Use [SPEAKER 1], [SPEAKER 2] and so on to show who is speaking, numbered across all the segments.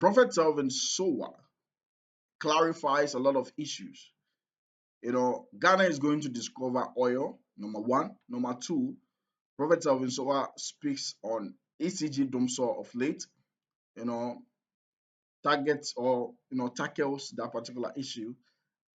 [SPEAKER 1] Prophet Salvin Sowa clarifies a lot of issues. Ghana is going to discover oil, number one. Number two, Prophet Salvin Sowa speaks on ECG Domso of late, targets or, tackles that particular issue.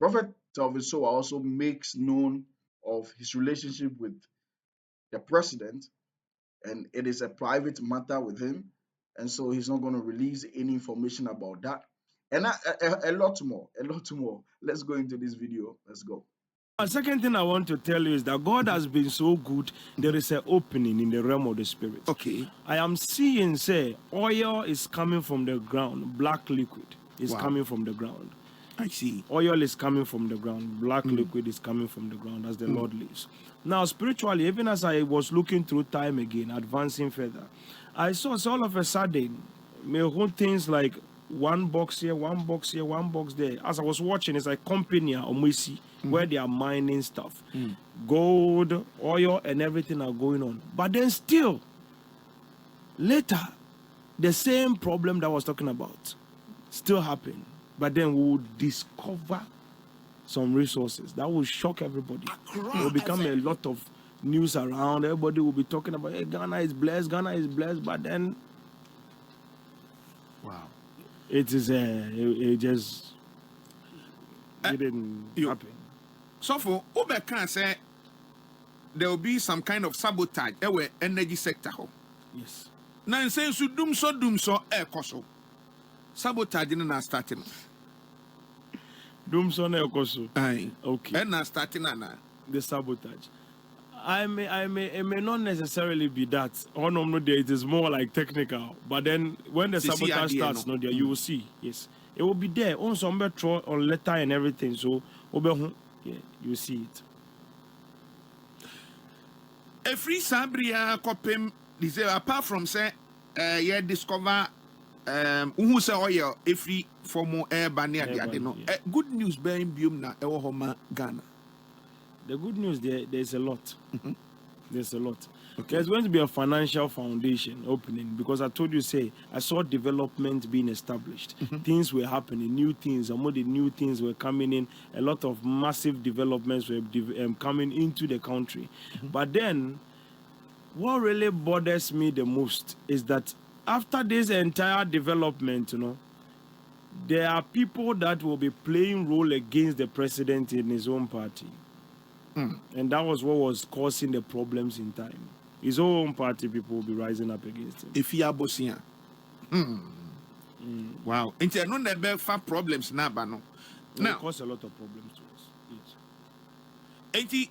[SPEAKER 1] Prophet Salvin Sowa also makes known of his relationship with the president, and it is a private matter with him, and so he's not going to release any information about that, and a lot more. Let's go into this video. Let's go.
[SPEAKER 2] A second thing I want to tell you is that God has been so good. There is an opening in the realm of the spirit.
[SPEAKER 3] Okay.
[SPEAKER 2] I am seeing, say, oil is coming from the ground. Black liquid is coming from the ground.
[SPEAKER 3] I see.
[SPEAKER 2] Oil is coming from the ground. Black liquid is coming from the ground as the Lord lives. Now, spiritually, even as I was looking through time again, advancing further, I saw all of a sudden, things like one box here, one box here, one box there. As I was watching, it's like company or Mwisi, where they are mining stuff. Gold, oil, and everything are going on. But then still, later, the same problem that I was talking about still happened. But then we will discover some resources that will shock everybody. It will become a lot of news around. Everybody will be talking about, hey, Ghana is blessed, but then it is it just didn't happen.
[SPEAKER 3] So for Uber can say there will be some kind of sabotage in energy sector.
[SPEAKER 2] Yes.
[SPEAKER 3] Now saying so doom so air koso. Sabotage in na starting.
[SPEAKER 2] Doom so air koso.
[SPEAKER 3] Aye.
[SPEAKER 2] Okay.
[SPEAKER 3] And na starting na
[SPEAKER 2] the sabotage. It may not necessarily be that. Oh no, there it is more like technical. But then when the sabotage starts, there you will see. Yes, it will be there on some metro on letter and everything. So, yeah, you see it.
[SPEAKER 3] A free sabria copim. This apart from say, yeah, discover who say oil a free for more air banner. Good news being bium na homa Ghana.
[SPEAKER 2] The good news there's a lot. There's a lot.
[SPEAKER 3] Okay.
[SPEAKER 2] There's going to be a financial foundation opening because I told you, I saw development being established. Things were happening, new things, some of the new things were coming in. A lot of massive developments were coming into the country. But then, what really bothers me the most is that after this entire development, there are people that will be playing role against the president in his own party. And that was what was causing the problems in time. His own party people will be rising up against him.
[SPEAKER 3] If he are bossing. Wow. Into no never find problems now, but no.
[SPEAKER 2] Now, it caused a lot of problems to us.
[SPEAKER 3] Yes.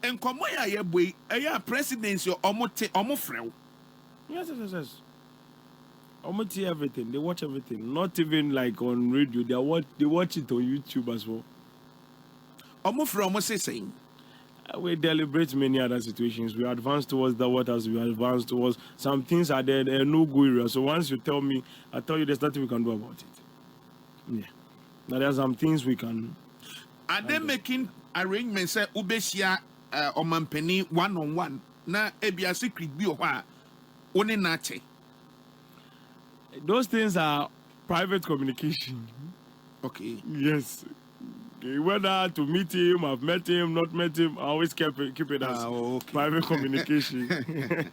[SPEAKER 3] And come where you boy, a presidency or frel.
[SPEAKER 2] Yes. Almost everything. They watch everything. Not even like on radio. They watch it on YouTube as well.
[SPEAKER 3] Almost saying.
[SPEAKER 2] We deliberate many other situations. We advance towards the waters. We advance towards some things are there. There are no good areas. So once you tell me, I tell you there's nothing we can do about it. Yeah. Now there are some things we can.
[SPEAKER 3] Are they making arrangements? Ubesia or Mampeni 1-on-1. Na ebia secret be or only nache.
[SPEAKER 2] Those things are private communication.
[SPEAKER 3] Okay.
[SPEAKER 2] Yes. Whether to meet him, I've met him, not met him, I always keep it as private communication.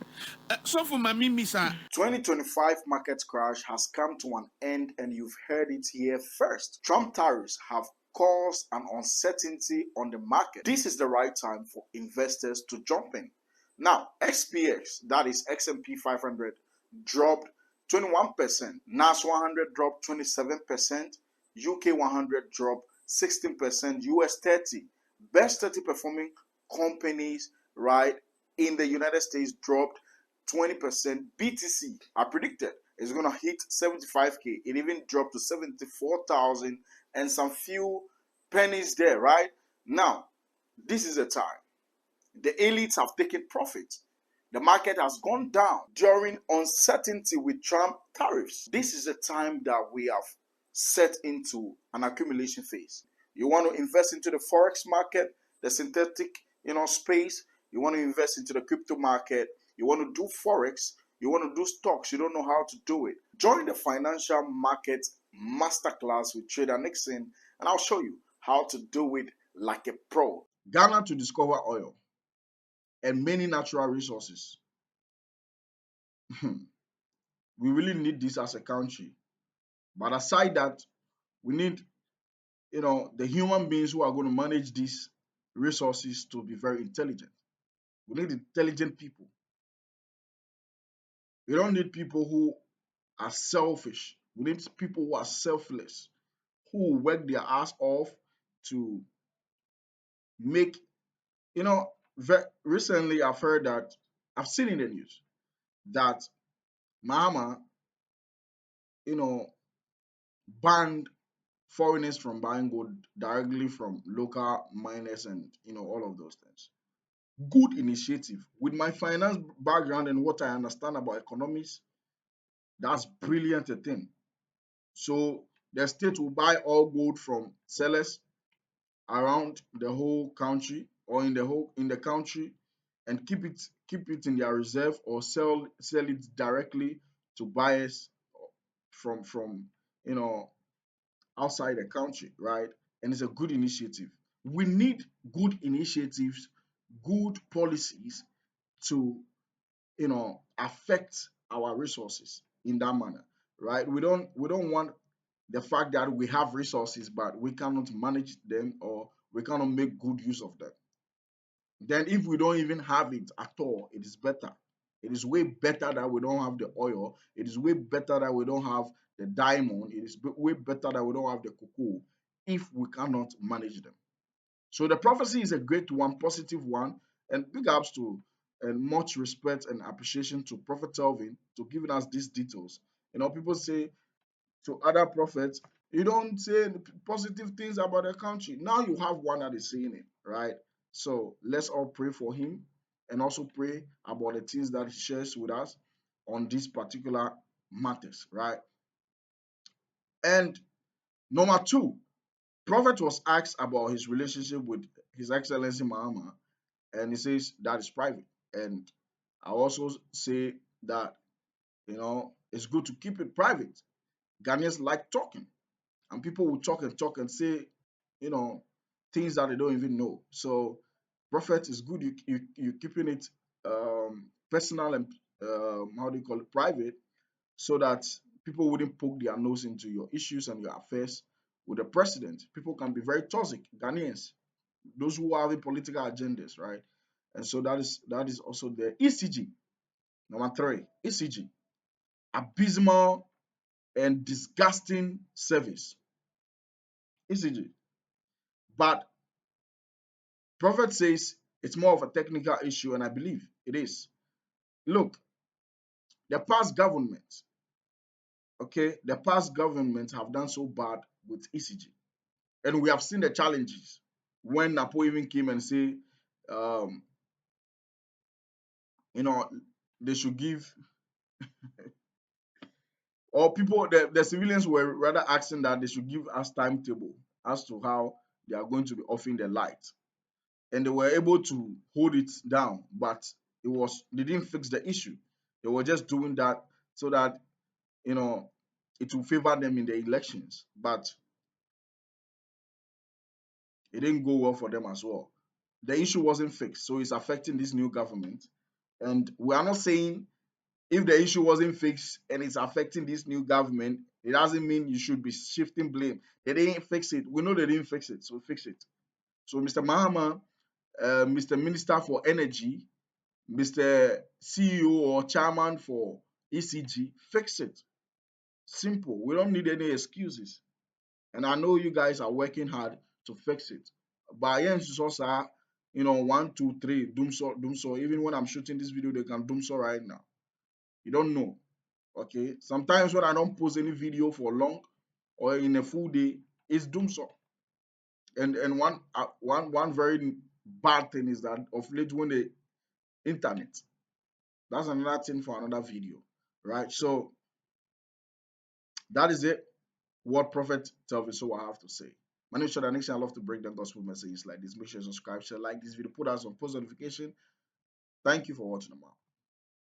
[SPEAKER 3] So for my Misa,
[SPEAKER 1] 2025 market crash has come to an end, and you've heard it here first. Trump tariffs have caused an uncertainty on the market. This is the right time for investors to jump in. Now, XPX, that is XMP 500, dropped 21%. NAS 100 dropped 27%. UK 100 dropped 16%, US 30. Best 30 performing companies, right, in the United States dropped 20%. BTC, I predicted, is going to hit 75K. It even dropped to 74,000 and some few pennies there, right? Now, this is the time. The elites have taken profit. The market has gone down during uncertainty with Trump tariffs. This is the time that we have set into an accumulation phase. You want to invest into the forex market, the synthetic, space. You want to invest into the crypto market. You want to do forex. You want to do stocks, you don't know how to do it. Join the Financial Market Masterclass with Trader Nixon, and I'll show you how to do it like a pro. Ghana to discover oil and many natural resources. We really need this as a country. But aside that, we need, the human beings who are going to manage these resources to be very intelligent. We need intelligent people. We don't need people who are selfish. We need people who are selfless, who work their ass off to make, recently I've heard that, I've seen in the news that MAHAMA, banned foreigners from buying gold directly from local miners and, all of those things. Good initiative. With my finance background and what I understand about economics, that's brilliant a thing. So the state will buy all gold from sellers around the whole country or in the country and keep it in their reserve or sell it directly to buyers from outside the country, right? And it's a good initiative. We need good initiatives, good policies to affect our resources in that manner, right? We don't want the fact that we have resources but we cannot manage them or we cannot make good use of them. Then if we don't even have it at all, it is better. It is way better that we don't have the oil. It is way better that we don't have the diamond. It is way better that we don't have the cocoa if we cannot manage them. So the prophecy is a great one, positive one, and big ups to and much respect and appreciation to Prophet Telvin to giving us these details. People say to other prophets, you don't say positive things about the country. Now you have one that is saying it, right? So let's all pray for him and also pray about the things that he shares with us on these particular matters, right? And number two, Prophet was asked about his relationship with His Excellency Mahama, and he says that is private. And I also say that, it's good to keep it private. Ghanaians like talking, and people will talk and say, things that they don't even know. So, Prophet, is good you keeping it personal and how do you call it, private, so that people wouldn't poke their nose into your issues and your affairs with the president. People can be very toxic, Ghanaians, those who are having political agendas, right? And so that is also the ECG. Number three, ECG, abysmal and disgusting service. ECG. But Prophet says it's more of a technical issue, and I believe it is. Look, the past governments, the past governments have done so bad with ECG. And we have seen the challenges when Napo even came and say, um, they should give, or people, the civilians were rather asking that they should give us timetable as to how they are going to be offering the light. And they were able to hold it down, but they didn't fix the issue. They were just doing that so that, it will favor them in the elections, but it didn't go well for them as well. The issue wasn't fixed, so it's affecting this new government. And we are not saying if the issue wasn't fixed and it's affecting this new government, it doesn't mean you should be shifting blame. They didn't fix it. We know they didn't fix it, so fix it. So Mr. Mahama, Mr. Minister for Energy, Mr. CEO or Chairman for ECG, fix it. Simple. We don't need any excuses. And I know you guys are working hard to fix it. But yeah, it's also, 1, 2, 3, doom so. Even when I'm shooting this video, they can doom so right now. You don't know. Okay. Sometimes when I don't post any video for long or in a full day, it's doom so. And one very bad thing is that of late when the internet, that's another thing for another video, right? So that is it. What Prophet tells me, so I have to say. My name is Shada. Next time I love to break down gospel messages like this. Make sure you subscribe, share, like this video, put us on post notification. Thank you for watching them out.